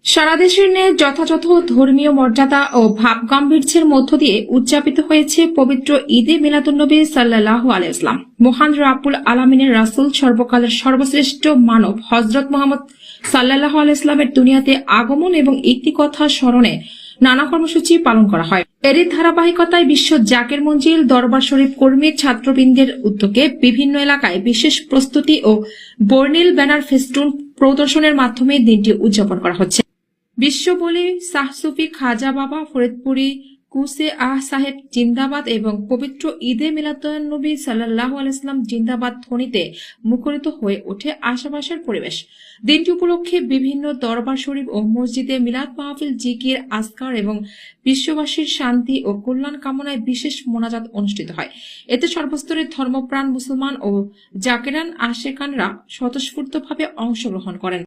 সারা দেশের ন্যায় যথাযথ ধর্মীয় মর্যাদা ও ভাবগাম্ভীর্যের মধ্য দিয়ে উদযাপিত হয়েছে পবিত্র ঈদে মিলাদুন্নবী সাল্লাল্লাহু আলাইহি ওয়াসাল্লাম। মহান রাব্বুল আলামিনের রাসূল সর্বকালের সর্বশ্রেষ্ঠ মানব হযরত মুহাম্মদ সাল্লাল্লাহু আলাইহি ওয়াসাল্লামের দুনিয়াতে আগমন এবং ইতিকথা স্মরণে নানা কর্মসূচি পালন করা হয়। এরই ধারাবাহিকতায় বিশ্ব জাকের মঞ্জিল দরবার শরীফ কর্মী ছাত্রবৃন্দের উদ্যোগে বিভিন্ন এলাকায় বিশেষ প্রস্তুতি ও বর্ণিল ব্যানার ফেস্টুন প্রদর্শনের মাধ্যমে দিনটি উদযাপন করা হচ্ছে। বিশ্ববলি শাহ সুফি খাজা বাবা ফরিদপুরি কুসে আহ সাহেব জিন্দাবাদ এবং পবিত্র ঈদে মিলাদুন্নবী সাল্লাল্লাহু আলাইহি ওয়াসাল্লাম জিন্দাবাদ ধ্বনিতে মুখরিত হয়ে ওঠে আশাবাসের পরিবেশ। দিনটি উপলক্ষে বিভিন্ন দরবার শরীফ ও মসজিদে মিলাদ মাহফিল, জিকির, আজকার এবং বিশ্ববাসীর শান্তি ও কল্যাণ কামনায় বিশেষ মোনাজাত অনুষ্ঠিত হয়। এতে সর্বস্তরের ধর্মপ্রাণ মুসলমান ও জাকেরান আশেকানরা স্বতঃস্ফূর্তভাবে অংশগ্রহণ করেন।